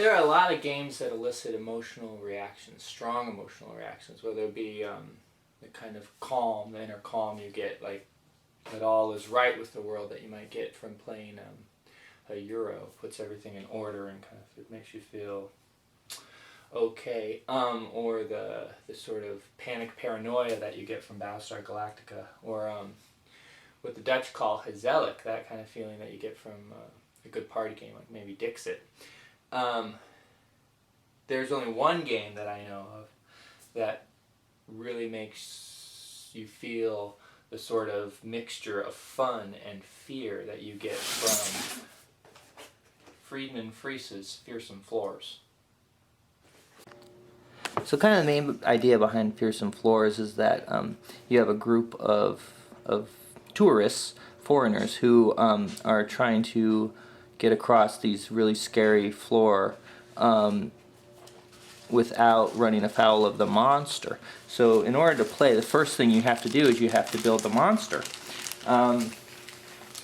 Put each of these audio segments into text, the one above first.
There are a lot of games that elicit emotional reactions, strong emotional reactions, whether it be the kind of calm, the inner calm you get, like that all is right with the world that you might get from playing a Euro, puts everything in order and kind of it makes you feel okay, or the sort of panic paranoia that you get from Battlestar Galactica, or what the Dutch call gezellig, that kind of feeling that you get from a good party game, like maybe Dixit. There's only one game that I know of that really makes you feel the sort of mixture of fun and fear that you get from Friedman Fries's Fearsome Floors. So kind of the main idea behind Fearsome Floors is that you have a group of tourists, foreigners, who are trying to get across these really scary floor without running afoul of the monster. So in order to play, the first thing you have to do is you have to build the monster.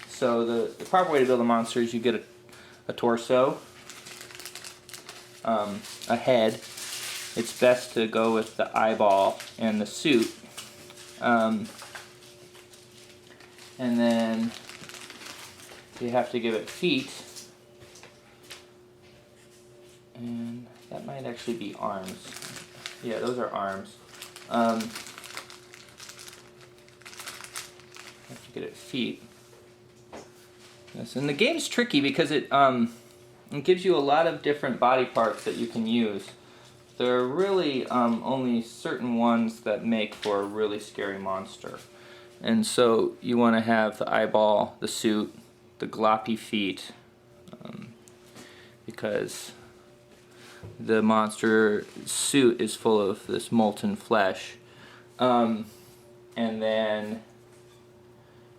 So the proper way to build a monster is you get a torso, a head. It's best to go with the eyeball and the suit. And then you have to give it feet. And that might actually be arms. Yeah, those are arms. Have to get it feet. Yes, and the game's tricky because it gives you a lot of different body parts that you can use. There are really only certain ones that make for a really scary monster. And so you want to have the eyeball, the suit, the gloppy feet, because the monster suit is full of this molten flesh. And then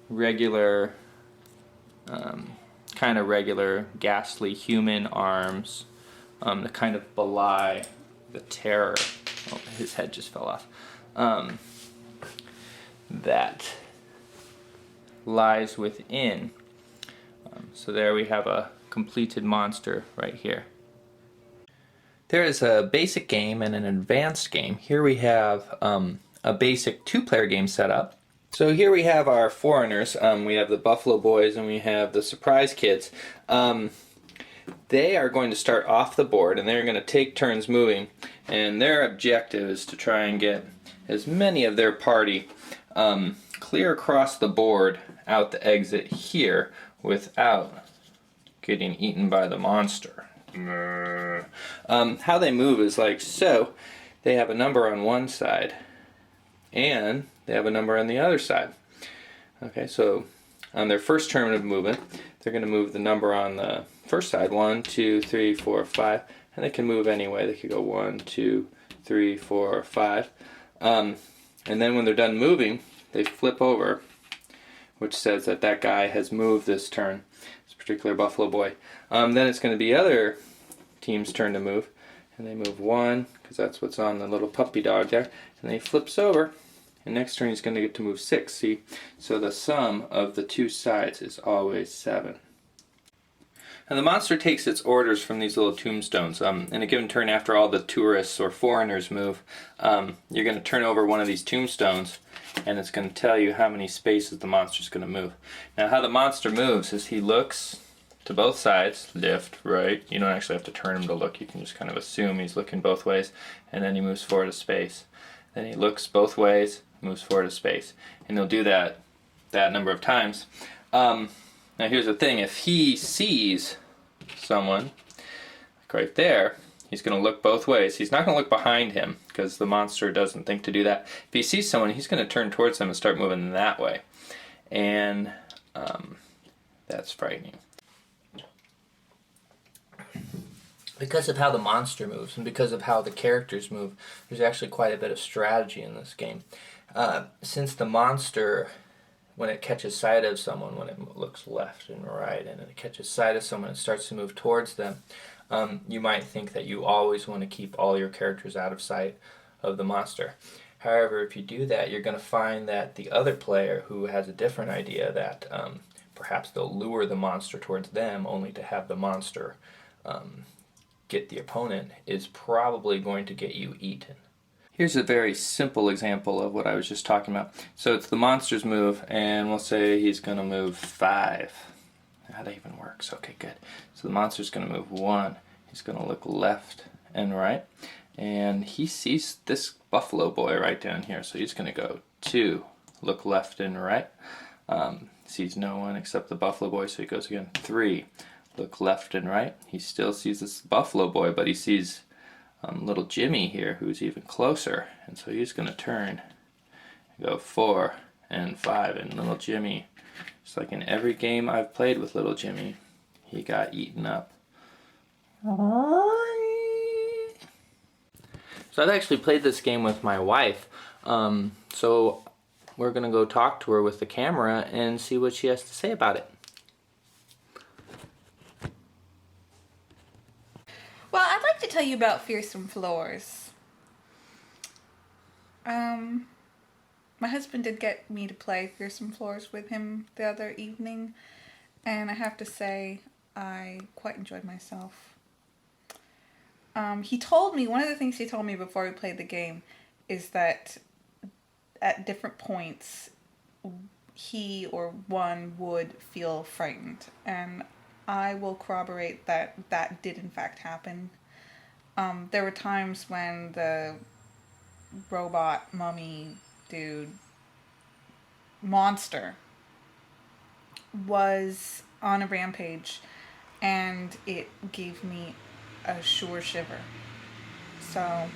regular, kind of regular, ghastly human arms to kind of belie the terror. Oh, his head just fell off. That lies within. So there we have a completed monster right here. There is a basic game and an advanced game. Here we have a basic two-player game set up. So here we have our foreigners. We have the Buffalo Boys and we have the Surprise Kids. They are going to start off the board and they're going to take turns moving, and their objective is to try and get as many of their party clear across the board out the exit here without getting eaten by the monster. How they move is like so. They have a number on one side and they have a number on the other side. Okay, so on their first turn of movement, they're going to move the number on the first side, 1, 2, 3, 4, 5, and they can move anyway. They could go 1, 2, 3, 4, 5. And then when they're done moving, they flip over, which says that that guy has moved this turn, this particular Buffalo Boy. Then it's going to be other team's turn to move, and they move 1, because that's what's on the little puppy dog there, and he flips over, and next turn he's going to get to move 6, see? So the sum of the two sides is always 7. And the monster takes its orders from these little tombstones. In a given turn, after all the tourists or foreigners move, you're going to turn over one of these tombstones, and it's going to tell you how many spaces the monster's going to move. Now, how the monster moves is he looks to both sides, left, right. You don't actually have to turn him to look. You can just kind of assume he's looking both ways, and then he moves forward a space. Then he looks both ways, moves forward a space, and he'll do that number of times. Now here's the thing, if he sees someone, like right there, he's going to look both ways. He's not going to look behind him, because the monster doesn't think to do that. If he sees someone, he's going to turn towards them and start moving that way. And that's frightening. Because of how the monster moves, and because of how the characters move, there's actually quite a bit of strategy in this game. Since the monster, when it catches sight of someone, when it looks left and right, and it catches sight of someone and starts to move towards them, you might think that you always want to keep all your characters out of sight of the monster. However, if you do that, you're going to find that the other player who has a different idea, that perhaps they'll lure the monster towards them only to have the monster get the opponent is probably going to get you eaten. Here's a very simple example of what I was just talking about. So it's the monster's move, and we'll say he's going to move 5. How that even works? Okay, good. So the monster's going to move 1. He's going to look left and right, and he sees this buffalo boy right down here. So he's going to go 2, look left and right. Sees no one except the buffalo boy, so he goes again 3, look left and right. He still sees this buffalo boy, but he sees little Jimmy here, who's even closer, and so he's going to turn and go 4 and 5, and little Jimmy, just like in every game I've played with little Jimmy, he got eaten up. So I've actually played this game with my wife, so we're going to go talk to her with the camera and see what she has to say about it. Well, I'd like to tell you about Fearsome Floors. My husband did get me to play Fearsome Floors with him the other evening, and I have to say I quite enjoyed myself. He told me, one of the things he told me before we played the game is that at different points he or one would feel frightened, and I will corroborate that that did in fact happen. There were times when the robot mummy dude monster was on a rampage, and it gave me a sure shiver. So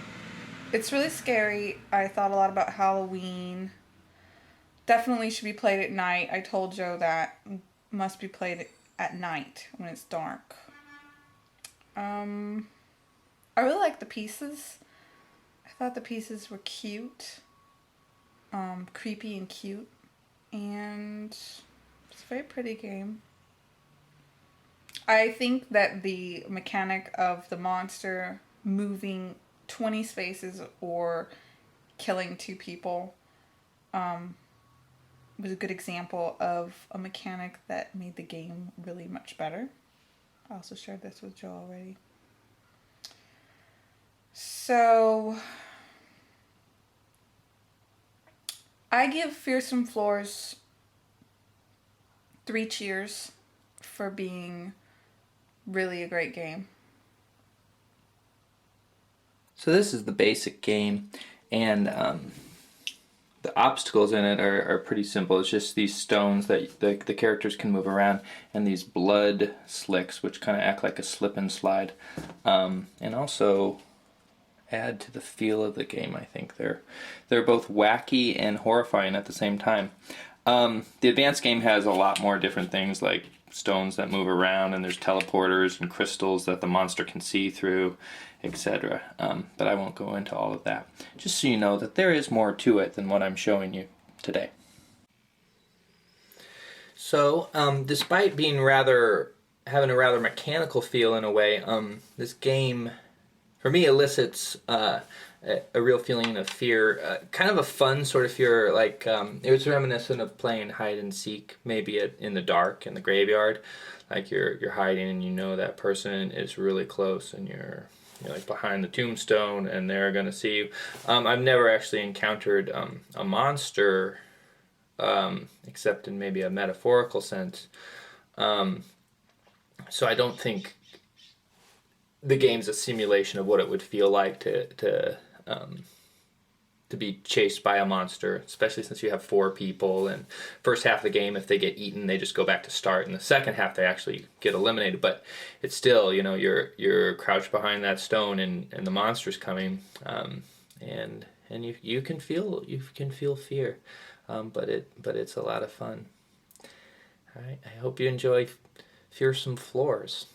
it's really scary. I thought a lot about Halloween. Definitely should be played at night. I told Joe that must be played at night when it's dark. I really like the pieces. I thought the pieces were cute, creepy and cute, and it's a very pretty game. I think that the mechanic of the monster moving 20 spaces or killing 2 people was a good example of a mechanic that made the game really much better. I also shared this with Joe already. So I give Fearsome Floors 3 cheers for being really a great game. So this is the basic game, and the obstacles in it are pretty simple. It's just these stones that the characters can move around, and these blood slicks, which kind of act like a slip and slide, and also add to the feel of the game. I think they're both wacky and horrifying at the same time. The advanced game has a lot more different things, like stones that move around, and there's teleporters and crystals that the monster can see through, etc. But I won't go into all of that. Just so you know that there is more to it than what I'm showing you today. So, despite being having a rather mechanical feel in a way, this game, for me, elicits a real feeling of fear, kind of a fun sort of fear. Like it was reminiscent of playing hide and seek, maybe in the dark in the graveyard. Like you're hiding, and you know that person is really close, and you're like behind the tombstone, and they're gonna see you. I've never actually encountered a monster, except in maybe a metaphorical sense. So I don't think the game's a simulation of what it would feel like to be chased by a monster, especially since you have 4 people, and first half of the game, if they get eaten, they just go back to start, and the second half they actually get eliminated. But it's still, you're crouched behind that stone, and the monster's coming, and you can feel fear, but it's a lot of fun. All right, I hope you enjoy Fearsome Floors.